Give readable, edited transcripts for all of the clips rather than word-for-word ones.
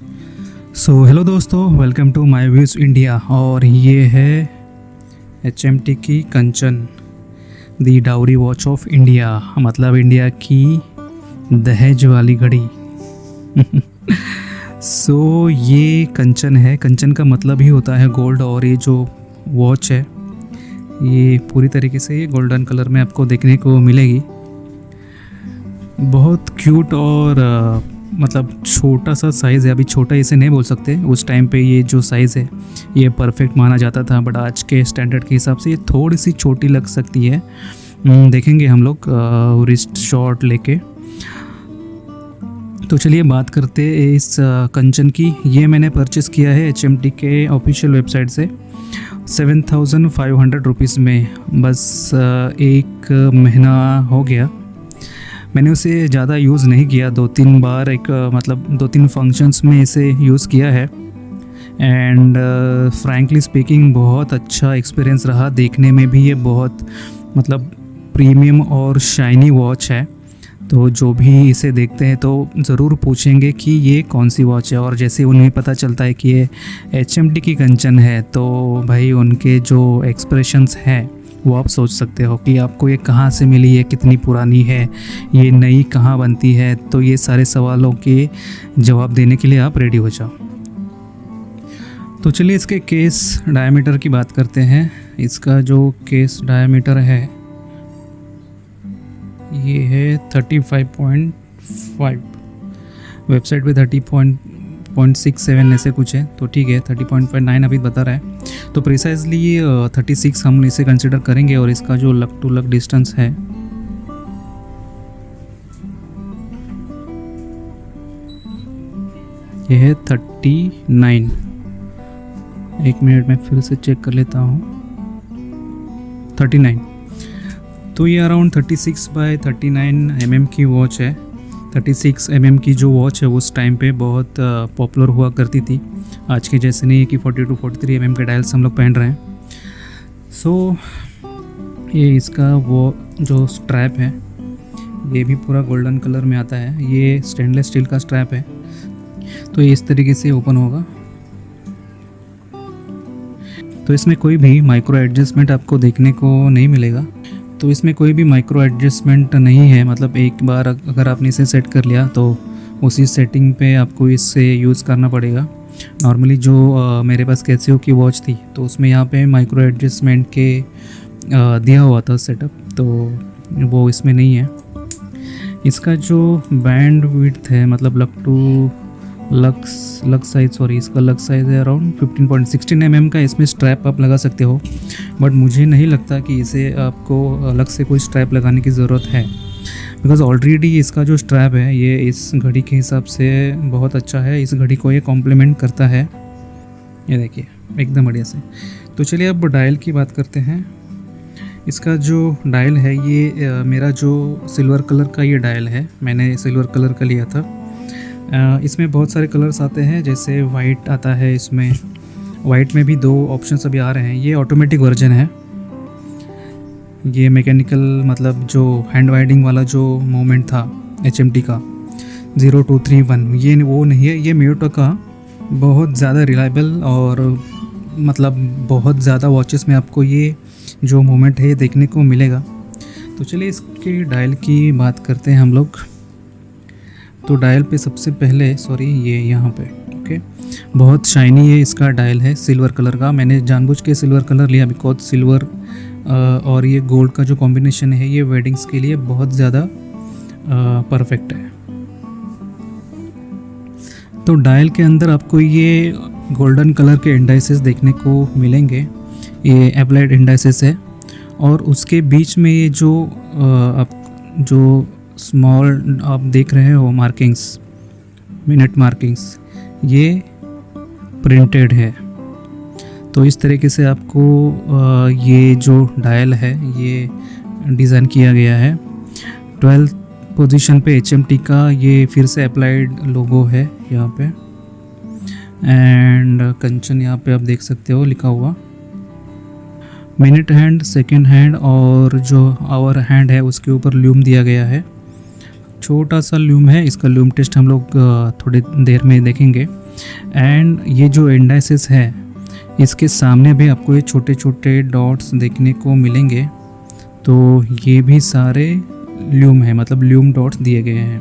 Hello दोस्तों, welcome to my views India. और ये है HMT की Kanchan, the dowry watch of India, मतलब इंडिया की दहेज वाली घड़ी। ये कंचन है। कंचन का मतलब ही होता है गोल्ड, और ये जो वॉच है ये पूरी तरीके से ये गोल्डन कलर में आपको देखने को मिलेगी। बहुत क्यूट और मतलब छोटा सा साइज़ है। अभी छोटा इसे नहीं बोल सकते, उस टाइम पे ये जो साइज़ है ये परफेक्ट माना जाता था, बट आज के स्टैंडर्ड के हिसाब से ये थोड़ी सी छोटी लग सकती है। देखेंगे हम लोग रिस्ट शॉट लेके। तो चलिए बात करते हैं इस कंचन की। ये मैंने परचेज़ किया है HMT के ऑफिशियल वेबसाइट से 7500 रुपीज़ में। बस एक महीना हो गया, मैंने उसे ज़्यादा यूज़ नहीं किया। 2-3 बार मतलब 2-3 फंक्शंस में इसे यूज़ किया है। एंड फ्रैंकली स्पीकिंग बहुत अच्छा एक्सपीरियंस रहा। देखने में भी ये बहुत मतलब प्रीमियम और शाइनी वॉच है। तो जो भी इसे देखते हैं तो ज़रूर पूछेंगे कि ये कौन सी वॉच है। और जैसे उन्हें पता चलता है कि ये HMT की कंचन है तो भाई उनके जो एक्सप्रेशंस हैं वो आप सोच सकते हो कि आपको ये कहाँ से मिली है, कितनी पुरानी है, ये नई कहाँ बनती है। तो ये सारे सवालों के जवाब देने के लिए आप रेडी हो जाओ। तो चलिए इसके केस डायमीटर की बात करते हैं। इसका जो केस डायमीटर है ये है 35.5, वेबसाइट पे 30.67 ऐसे कुछ है, तो ठीक है। 30.9 अभी बता रहा है, तो प्रिसाइजली 36 हम इसे कंसिडर करेंगे। और इसका जो लग टू लग डिस्टेंस है ये है 39। एक मिनट में फिर से चेक कर लेता हूँ। 39, तो ये अराउंड 36/39 mm की वॉच है। 36 mm की जो वॉच है उस टाइम पे बहुत पॉपुलर हुआ करती थी। आज के जैसे नहीं है कि 42-43 mm के डायल्स हम लोग पहन रहे हैं। ये इसका वो जो स्ट्रैप है ये भी पूरा गोल्डन कलर में आता है। ये स्टेनलेस स्टील का स्ट्रैप है, तो ये इस तरीके से ओपन होगा। तो इसमें कोई भी माइक्रो एडजस्टमेंट आपको देखने को नहीं मिलेगा। तो इसमें कोई भी माइक्रो एडजस्टमेंट नहीं है, मतलब एक बार अगर आपने इसे सेट कर लिया तो उसी सेटिंग पे आपको इसे यूज़ करना पड़ेगा। नॉर्मली जो मेरे पास कैसियो की वॉच थी तो उसमें यहाँ पे माइक्रो एडजस्टमेंट के दिया हुआ था सेटअप, तो वो इसमें नहीं है। इसका जो बैंड विड्थ है, मतलब लग साइज इसका लग साइज है अराउंड 15.16 mm का। इसमें स्ट्रैप आप लगा सकते हो, बट मुझे नहीं लगता कि इसे आपको अलग से कोई स्ट्रैप लगाने की ज़रूरत है, बिकॉज़ ऑलरेडी इसका जो स्ट्रैप है ये इस घड़ी के हिसाब से बहुत अच्छा है। इस घड़ी को ये कॉम्प्लीमेंट करता है। ये देखिए एकदम बढ़िया से। तो चलिए अब डायल की बात करते हैं। इसका जो डायल है ये मेरा जो सिल्वर कलर का ये डायल है, मैंने सिल्वर कलर का लिया था। इसमें बहुत सारे कलर्स आते हैं, जैसे वाइट आता है। इसमें वाइट में भी 2 ऑप्शंस अभी आ रहे हैं। ये ऑटोमेटिक वर्जन है। ये मैकेनिकल मतलब जो हैंड वाइडिंग वाला जो मोमेंट था HMT का 0231, ये वो नहीं है। ये म्यूटो का बहुत ज़्यादा रिलायबल और मतलब बहुत ज़्यादा वॉचेस में आपको ये जो मोमेंट है ये देखने को मिलेगा। तो चलिए इसके डायल की बात करते हैं हम लोग। तो डायल पे सबसे पहले ये यहाँ पे ओके, बहुत शाइनी है इसका डायल है, सिल्वर कलर का। मैंने जानबूझ के सिल्वर कलर लिया बिकॉज सिल्वर और ये गोल्ड का जो कॉम्बिनेशन है ये वेडिंग्स के लिए बहुत ज़्यादा परफेक्ट है। तो डायल के अंदर आपको ये गोल्डन कलर के इंडाइसेस देखने को मिलेंगे। ये अप्लाइड इंडाइसेस है, और उसके बीच में ये जो स्मॉल आप देख रहे हो मार्किंग्स, मिनट मार्किंग्स, ये प्रिंटेड है। तो इस तरीके से आपको ये जो डायल है ये डिज़ाइन किया गया है। 12th पोजीशन पे HMT का ये फिर से अप्लाइड लोगो है यहाँ पे। एंड कंचन यहाँ पे आप देख सकते हो लिखा हुआ। मिनट हैंड, सेकेंड हैंड और जो आवर हैंड है उसके ऊपर ल्यूम दिया गया है। छोटा सा ल्यूम है, इसका ल्यूम टेस्ट हम लोग थोड़ी देर में देखेंगे। एंड ये जो इंडाइसिस है इसके सामने भी आपको ये छोटे छोटे डॉट्स देखने को मिलेंगे। तो ये भी सारे ल्यूम है, मतलब ल्यूम डॉट्स दिए गए हैं।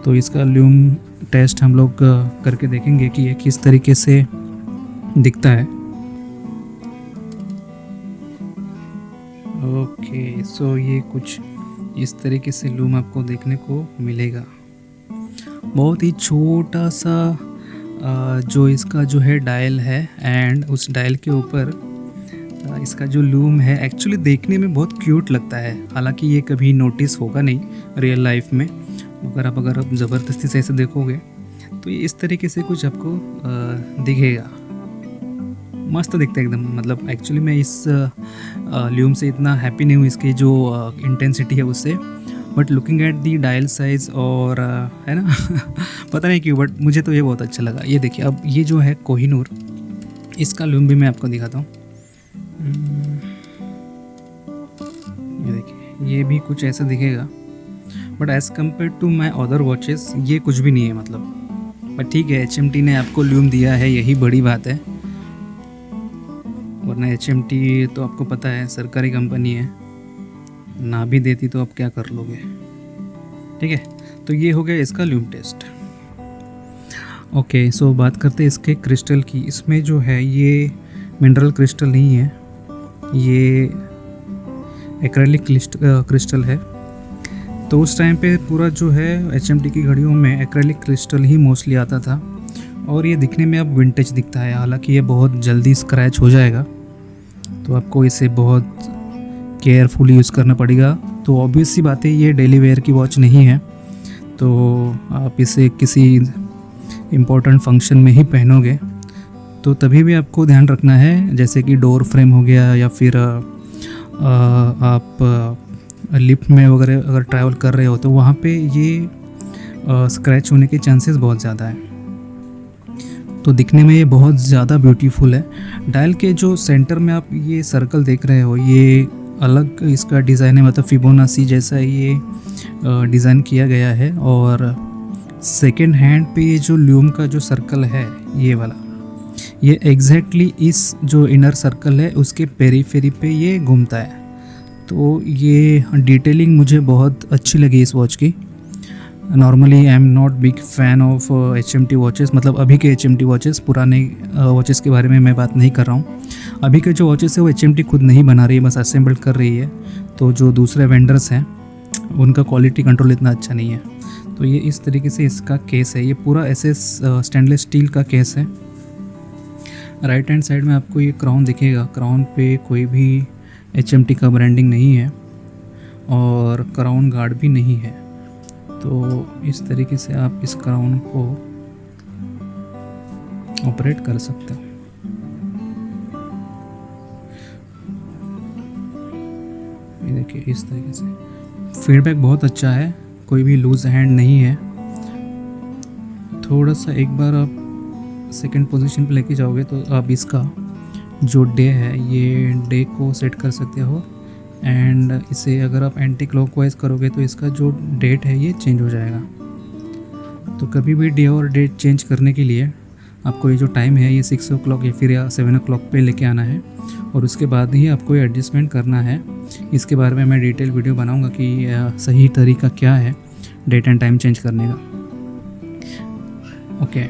तो इसका ल्यूम टेस्ट हम लोग करके देखेंगे कि ये किस तरीके से दिखता है। ओके, सो ये कुछ इस तरीके से लूम आपको देखने को मिलेगा। बहुत ही छोटा सा जो इसका जो है डायल है, एंड उस डायल के ऊपर इसका जो लूम है एक्चुअली देखने में बहुत क्यूट लगता है। हालांकि ये कभी नोटिस होगा नहीं रियल लाइफ में, मगर अगर आप ज़बरदस्ती से ऐसे देखोगे तो ये इस तरीके से कुछ आपको दिखेगा। मस्त दिखता है एकदम। मतलब एक्चुअली मैं इस ल्यूम से इतना हैप्पी नहीं हूँ, इसकी जो इंटेंसिटी है उससे, but looking at the dial size और है ना पता नहीं क्यों, बट मुझे तो ये बहुत अच्छा लगा। ये देखिए, अब ये जो है कोहिनूर, इसका ल्यूम भी मैं आपको दिखाता हूँ। ये देखिए, ये भी कुछ ऐसा दिखेगा, but as compare to my other watches ये कुछ भी नहीं है मतलब। बट ठीक है, HMT ने आपको ल्यूम दिया है, यही बड़ी बात है। वरना HMT तो आपको पता है सरकारी कंपनी है, ना भी देती तो आप क्या कर लोगे। ठीक है, तो ये हो गया इसका ल्यूम टेस्ट। ओके, सो बात करते हैं इसके क्रिस्टल की। इसमें जो है ये मिनरल क्रिस्टल नहीं है, ये एक्रेलिक क्रिस्टल है। तो उस टाइम पे पूरा जो है HMT की घड़ियों में एक्रेलिक क्रिस्टल ही मोस्टली आता था, और ये दिखने में अब विंटेज दिखता है। हालांकि ये बहुत जल्दी स्क्रैच हो जाएगा, तो आपको इसे बहुत केयरफुली यूज़ करना पड़ेगा। तो ऑब्वियस सी बात है, ये डेली वेयर की वॉच नहीं है, तो आप इसे किसी इम्पोर्टेंट फंक्शन में ही पहनोगे तो तभी भी आपको ध्यान रखना है, जैसे कि डोर फ्रेम हो गया, या फिर आप लिफ्ट में वगैरह अगर ट्रैवल कर रहे हो तो वहाँ पे ये स्क्रैच होने के चांसेस बहुत ज़्यादा है। तो दिखने में ये बहुत ज़्यादा ब्यूटीफुल है। डायल के जो सेंटर में आप ये सर्कल देख रहे हो, ये अलग इसका डिज़ाइन है, मतलब फिबोनाची जैसा ये डिज़ाइन किया गया है। और सेकेंड हैंड पे ये जो ल्यूम का जो सर्कल है ये वाला, ये एग्जैक्टली इस जो इनर सर्कल है उसके पेरीफेरी पे ये घूमता है। तो ये डिटेलिंग मुझे बहुत अच्छी लगी इस वॉच की। Normally I am not big fan of HMT watches, मतलब अभी के HMT वॉचेस, पुराने वॉचेस के बारे में मैं बात नहीं कर रहा हूँ। अभी के जो वॉचेस है वो HMT खुद नहीं बना रही है, बस असेंबल कर रही है। तो जो दूसरे वेंडर्स हैं उनका क्वालिटी कंट्रोल इतना अच्छा नहीं है। तो ये इस तरीके से इसका केस है, ये पूरा ऐसे स्टेनलेस स्टील का केस है। राइट हैंड साइड में आपको ये क्राउन दिखेगा, क्राउन पे कोई भी HMT का ब्रांडिंग नहीं है और क्राउन गार्ड भी नहीं है। तो इस तरीके से आप इस क्राउन को ऑपरेट कर सकते हो। ये देखिए, इस तरीके से फीडबैक बहुत अच्छा है, कोई भी लूज हैंड नहीं है। थोड़ा सा एक बार आप सेकंड पोजीशन पे लेके जाओगे तो आप इसका जो डे है ये डे को सेट कर सकते हो, एंड इसे अगर आप एंटी क्लॉकवाइज करोगे तो इसका जो डेट है ये चेंज हो जाएगा। तो कभी भी डे और डेट चेंज करने के लिए आपको ये जो टाइम है ये 6 o'clock या फिर 7 o'clock पे लेके आना है, और उसके बाद ही आपको ये एडजस्टमेंट करना है। इसके बारे में मैं डिटेल वीडियो बनाऊंगा कि सही तरीका क्या है डेट एंड टाइम चेंज करने का। ओके,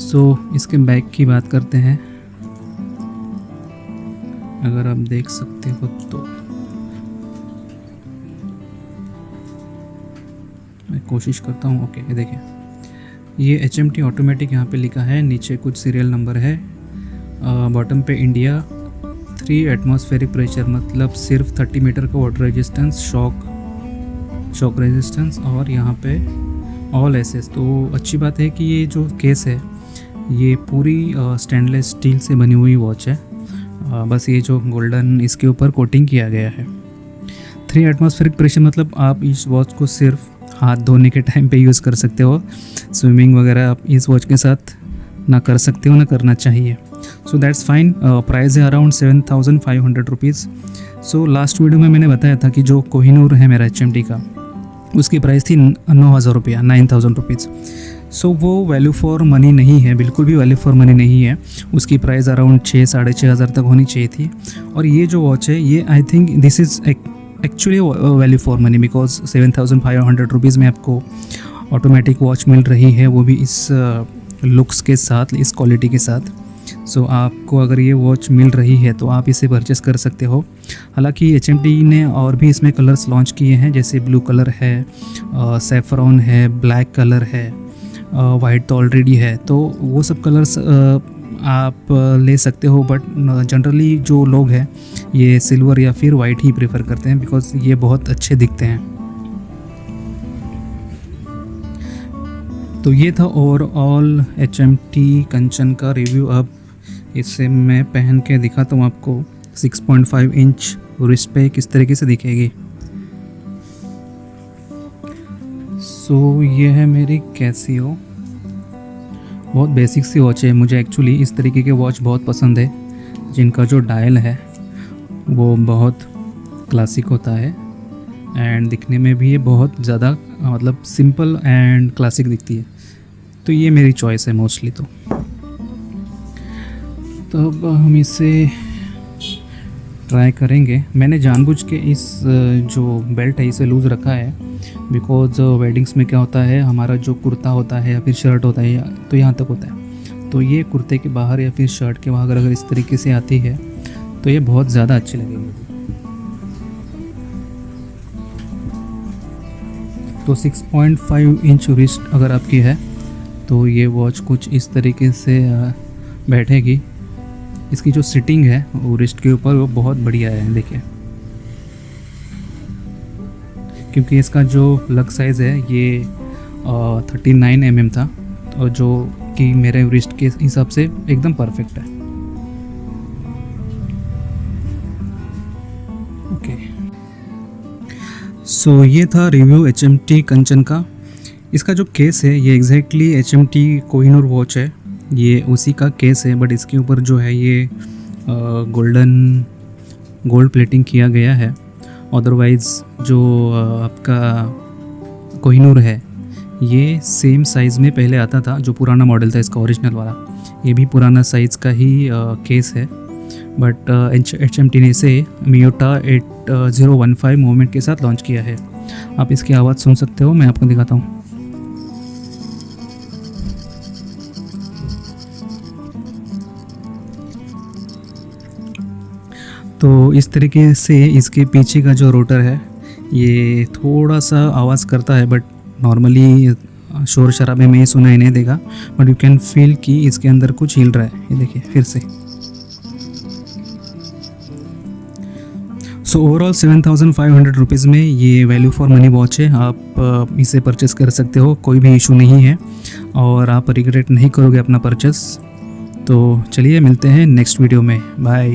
सो इसके बैक की बात करते हैं। अगर आप देख सकते हो तो मैं कोशिश करता हूँ। ओके, ये देखिए, ये HMT ऑटोमेटिक यहाँ पे लिखा है, नीचे कुछ सीरियल नंबर है, बॉटम पे इंडिया, 3 एटमॉस्फेरिक प्रेशर, मतलब सिर्फ 30 मीटर का वाटर रेजिस्टेंस, शॉक रेजिस्टेंस, और यहाँ पे ऑल SS। तो अच्छी बात है कि ये जो केस है ये पूरी स्टेनलेस स्टील से बनी हुई वॉच है, बस ये जो गोल्डन इसके ऊपर कोटिंग किया गया है। 3 एटमॉस्फेरिक प्रेशर मतलब आप इस वॉच को सिर्फ हाथ धोने के टाइम पे यूज़ कर सकते हो। स्विमिंग वगैरह आप इस वॉच के साथ ना कर सकते हो, ना करना चाहिए। So that's fine. प्राइस है around 7,500 rupees. So last video में मैंने बताया था कि जो कोहिनूर है मेरा HMT का, उसकी प्राइस थी 9,000 रुपया, 9,000 रुपीज़। सो वो वैल्यू फॉर मनी नहीं है, बिल्कुल भी वैल्यू फॉर मनी नहीं है। उसकी प्राइस अराउंड 6-6.5 तक होनी चाहिए थी। और ये जो वॉच है ये I think this is actually value for money, because 7,500 rupees में आपको ऑटोमेटिक वॉच मिल रही है, वो भी इस लुक्स के साथ, इस क्वालिटी के साथ। सो आपको अगर ये वॉच मिल रही है तो आप इसे परचेस कर सकते हो। हालांकि HMT ने और भी इसमें कलर्स लॉन्च किए हैं, जैसे ब्लू कलर है, सैफरॉन है, ब्लैक कलर है, वाइट तो ऑलरेडी है, तो वो सब कलर्स आप ले सकते हो। बट जनरली जो लोग हैं ये सिल्वर या फिर वाइट ही प्रेफर करते हैं, बिकॉज ये बहुत अच्छे दिखते हैं। तो ये था ओवरऑल HMT कंचन का रिव्यू। अब इसे मैं पहन के दिखाता हूँ आपको 6.5 इंच रिस्ट पे किस तरीके से दिखेगी। सो ये है मेरी कैसियो, बहुत बेसिक सी वॉच है। मुझे एक्चुअली इस तरीके के वॉच बहुत पसंद है, जिनका जो डायल है वो बहुत क्लासिक होता है एंड दिखने में भी ये बहुत ज़्यादा मतलब सिंपल एंड क्लासिक दिखती है। तो ये मेरी चॉइस है मोस्टली। तो अब हम इसे ट्राई करेंगे। मैंने जानबूझ के इस जो बेल्ट है इसे लूज़ रखा है, बिकॉज वेडिंग्स में क्या होता है, हमारा जो कुर्ता होता है या फिर शर्ट होता है तो यहाँ तक होता है, तो ये कुर्ते के बाहर या फिर शर्ट के बाहर अगर इस तरीके से आती है तो ये बहुत ज़्यादा अच्छी लगेगी। तो 6.5 इंच रिस्ट अगर आपकी है तो ये वॉच कुछ इस तरीके से बैठेगी। इसकी जो सिटिंग है वो रिस्ट के ऊपर वो बहुत बढ़िया है, देखिए। क्योंकि इसका जो लग साइज़ है ये 39 mm था, और जो कि मेरे रिस्ट के हिसाब से एकदम परफेक्ट है। ओके, सो ये था रिव्यू HMT कंचन का। इसका जो केस है ये एग्जैक्टली HMT कोहिनूर वॉच है, ये उसी का केस है, बट इसके ऊपर जो है ये गोल्ड प्लेटिंग किया गया है। अदरवाइज़ जो आपका कोहिनूर है ये सेम साइज़ में पहले आता था, जो पुराना मॉडल था इसका ओरिजिनल वाला, ये भी पुराना साइज़ का ही केस है। बट HMT ने इसे मियोटा 8015 मूवमेंट के साथ लॉन्च किया है। आप इसकी आवाज़ सुन सकते हो, मैं आपको दिखाता हूँ। तो इस तरीके से इसके पीछे का जो रोटर है ये थोड़ा सा आवाज़ करता है, बट नॉर्मली शोर शराबे में ये सुनाई नहीं देगा, बट यू कैन फील कि इसके अंदर कुछ हिल रहा है। ये देखिए फिर से। सो ओवरऑल 7,500 रुपीज़ में ये वैल्यू फॉर मनी वॉच है। आप इसे परचेस कर सकते हो, कोई भी इशू नहीं है, और आप रिग्रेट नहीं करोगे अपना परचेस। तो चलिए मिलते हैं नेक्स्ट वीडियो में, बाय।